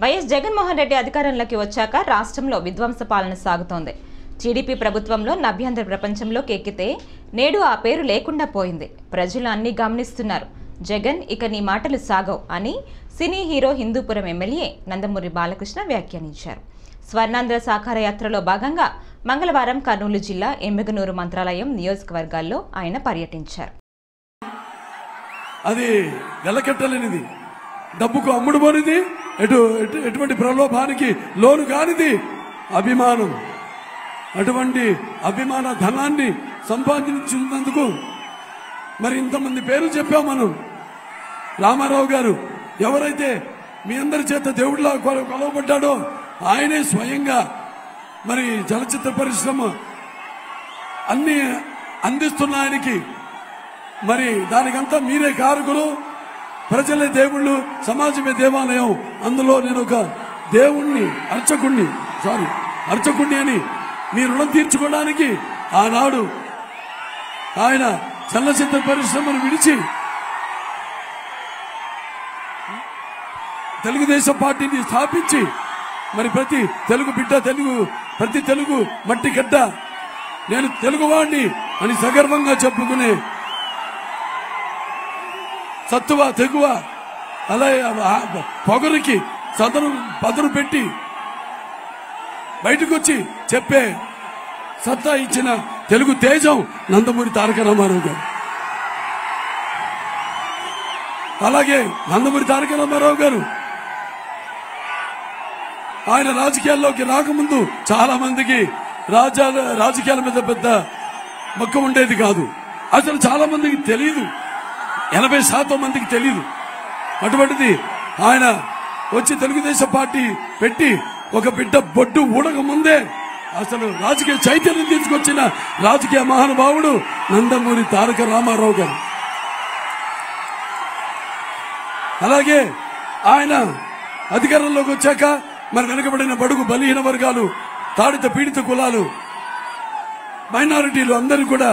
YS Jaganmohan Reddy అధికారంలోకి వచ్చాక రాష్ట్రంలో విధ్వంస పాలన సాగుతోంది. టీడీపీ ప్రభుత్వంలో నభ్యంతర ప్రపంచంలోకి ఎక్కితే నేడు ఆ పేరు లేకుండా పోయింది. ప్రజలు అన్ని గమనిస్తున్నారు. జగన్ ఇక నీ మాటలు సాగవు అని cine hero Hindupur MLA Nandamuri Balakrishna వ్యాఖ్యానించారు. స్వర్ణాంధ్ర సాకార యాత్రలో భాగంగా మంగళవారం కర్నూలు జిల్లా ఎమ్మిగనూరు మంత్రాలయం నియోజకవర్గాల్లో ఆయన పర్యటించారు. అది వెలకట్టలేనిది, డబ్బుకు అమ్ముడుపోనిది, ఎటువంటి ప్రలోభానికి లోను కానిది అభిమానం. అటువంటి అభిమాన ధనాన్ని సంపాదించినందుకు మరి ఇంతమంది పేరు చెప్పాం మనం. రామారావు గారు ఎవరైతే మీ అందరి చేత దేవుడిలా కొలవబడ్డాడో ఆయనే స్వయంగా మరి చలచిత్ర పరిశ్రమ అన్ని అందిస్తున్న ఆయనకి మరి దానికంతా మీరే కారకులు. ప్రజలే దేవుళ్ళు, సమాజమే దేవాలయం. అందులో నేను ఒక దేవుణ్ణి అర్చకుణ్ణి అని మీ రుణం తీర్చుకోవడానికి ఆనాడు ఆయన చలనచిత్ర పరిశ్రమను విడిచి తెలుగుదేశం పార్టీని స్థాపించి మరి ప్రతి తెలుగు బిడ్డ, ప్రతి తెలుగు మట్టి గడ్డ నేను తెలుగువాణ్ణి అని సగర్వంగా చెప్పుకునే సత్తువ తెగువ అలా పొగరికి పదును పెట్టి బయటకు వచ్చి చెప్పే సత్తా ఇచ్చిన తెలుగు తేజం నందమూరి తారక రామారావు గారు. అలాగే నందమూరి తారక రామారావు గారు ఆయన రాజకీయాల్లోకి రాకముందు చాలా మందికి రాజకీయాల మీద పెద్ద మక్కువ ఉండేది కాదు. అసలు చాలా మందికి తెలియదు, 80% మందికి తెలియదు. అటువంటిది ఆయన వచ్చి తెలుగుదేశం పార్టీ పెట్టి ఒక బిడ్డ బొడ్డు ఊడక ముందే అసలు రాజకీయ చైతన్యం తీసుకొచ్చిన రాజకీయ మహానుభావుడు నందమూరి తారక రామారావు గారు. అలాగే ఆయన అధికారంలోకి వచ్చాక మరి వెనుకబడిన బడుగు బలహీన వర్గాలు, తాడిత పీడిత కులాలు, మైనారిటీలు అందరూ కూడా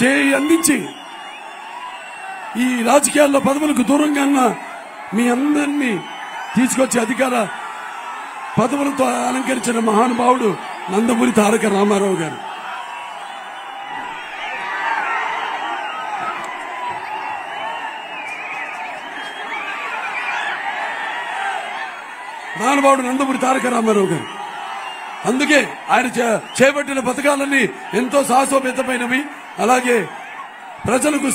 చేయి అందించి ఈ రాజకీయాల్లో పదవులకు దూరంగా ఉన్న మీ అందరినీ తీసుకొచ్చి అధికార పదవులతో అలంకరించిన మహానుభావుడు నందమూరి తారక రామారావు గారు. మహానుభావుడు నందమూరి తారక రామారావు గారు. అందుకే ఆయన చేపట్టిన పథకాలన్నీ ఎంతో సాహసోపేతమైనవి, అలాగే ప్రజలకు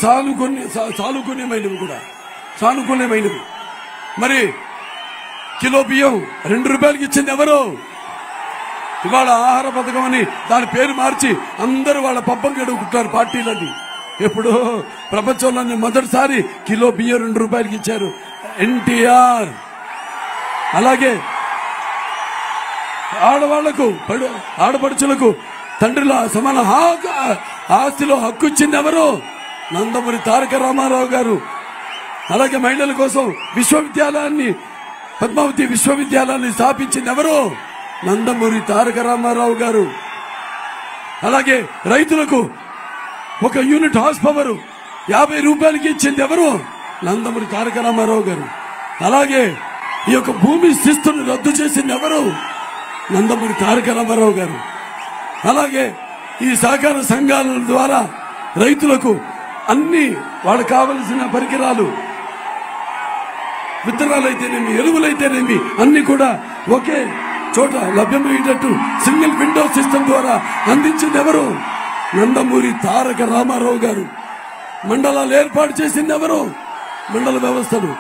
సానుకూల్యమైనవి. మరి కిలో బియ్యం 2 రూపాయలకి ఇచ్చింది ఎవరు? ఇవాళ ఆహార పథకం అని దాని పేరు మార్చి అందరూ వాళ్ళ పబ్బం గడుపుకుంటారు పార్టీలన్నీ. ఎప్పుడో ప్రపంచంలోనే మొదటిసారి కిలో బియ్యం 2 రూపాయలకి ఇచ్చారు ఎన్టీఆర్. అలాగే ఆడపడుచులకు తండ్రిల సమాన ఆస్తిలో హక్కు ఇచ్చింది ఎవరు? నందమూరి తారక రామారావు గారు. అలాగే మహిళల కోసం పద్మావతి విశ్వవిద్యాలయాన్ని స్థాపించింది ఎవరు? నందమూరి తారక రామారావు గారు. అలాగే రైతులకు 1 యూనిట్ హార్స్ పవర్ 50 రూపాయలకి ఇచ్చింది ఎవరు? నందమూరి తారక రామారావు గారు. అలాగే ఈ యొక్క భూమి శిస్తును రద్దు చేసింది ఎవరు? నందమూరి తారక రామారావు గారు. అలాగే ఈ సహకార సంఘాల ద్వారా రైతులకు అన్ని వాళ్ళకి కావలసిన పరికరాలు, విత్తనాలైతేనేమి, ఎరువులైతేనేమి అన్ని కూడా ఒకే చోట లభ్యమయ్యేటట్టు సింగిల్ విండో సిస్టమ్ ద్వారా అందించింది ఎవరు? నందమూరి తారక రామారావు గారు. మండలాలు ఏర్పాటు చేసింది ఎవరు? మండల వ్యవస్థను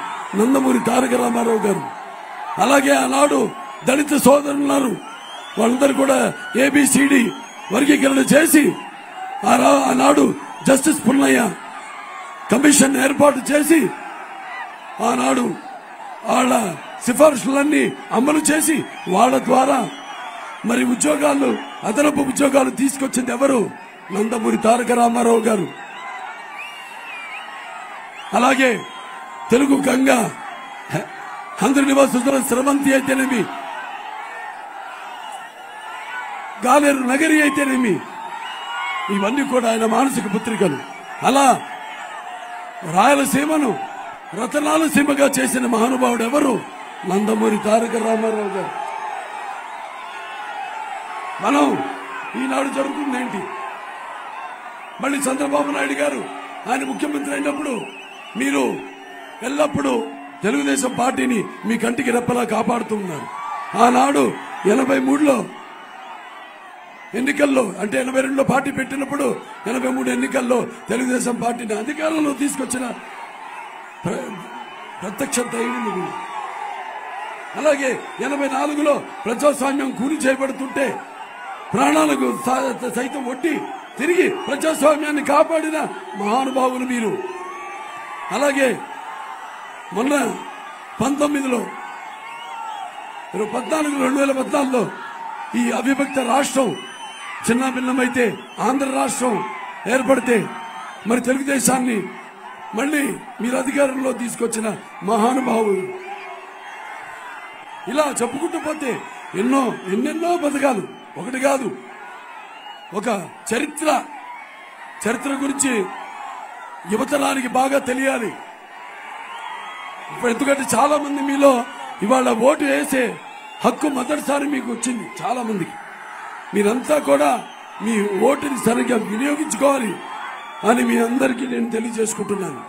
నందమూరి తారక రామారావు గారు. అలాగే ఆనాడు దళిత సోదరులున్నారు, వాళ్ళందరూ కూడా ABCD వర్గీకరణ చేసి ఆనాడు జస్టిస్ పున్నయ్య కమిషన్ ఏర్పాటు చేసి ఆనాడు వాళ్ళ సిఫార్సులన్నీ అమలు చేసి వాళ్ళ ద్వారా మరి అదనపు ఉద్యోగాలు తీసుకొచ్చింది ఎవరు? నందమూరి తారక రామారావు గారు. అలాగే తెలుగు గంగ, ఆంధ్ర నివాసుల స్రవంతి అయితేనేమి, గాలేరు నగరి అయితేనేమి, ఇవన్నీ కూడా ఆయన మానసిక పుత్రికలు. అలా రాయలసీమను రతనాల సీమగా చేసిన మహానుభావుడు ఎవరు? నందమూరి తారక రామారావు గారు. మనం ఈనాడు జరుగుతుంది ఏంటి? మళ్ళీ చంద్రబాబు నాయుడు గారు ఆయన ముఖ్యమంత్రి అయినప్పుడు మీరు ఎల్లప్పుడూ తెలుగుదేశం పార్టీని మీ కంటికి రెప్పలా కాపాడుతూ ఉన్నారు. ఆనాడు 83లో ఎన్నికల్లో, అంటే 82లో పార్టీ పెట్టినప్పుడు 83 ఎన్నికల్లో తెలుగుదేశం పార్టీని అధికారంలో తీసుకొచ్చిన ప్రత్యక్ష ధైర్యులు. అలాగే 84లో ప్రజాస్వామ్యం కూలి చేయబడుతుంటే ప్రాణాలకు సైతం ఒట్టి తిరిగి ప్రజాస్వామ్యాన్ని కాపాడిన మహానుభావులు మీరు. అలాగే మొన్న 2014లో ఈ అవిభక్త రాష్ట్రం చిన్న భిన్నమైతే ఆంధ్ర రాష్ట్రం ఏర్పడితే మరి తెలుగుదేశాన్ని మళ్ళీ మీరు అధికారంలో తీసుకొచ్చిన మహానుభావులు. ఇలా చెప్పుకుంటూ పోతే ఎన్నెన్నో పథకాలు, ఒకటి కాదు, ఒక చరిత్ర గురించి యువతరానికి బాగా తెలియాలి. ఇప్పుడు ఎందుకంటే చాలా మంది మీలో ఇవాళ ఓటు వేసే హక్కు మొదటిసారి మీకు వచ్చింది. చాలా మందికి మీరంతా కూడా మీ ఓటుని సరిగ్గా వినియోగించుకోవాలి అని మీ అందరికీ నేను తెలియజేసుకుంటున్నాను.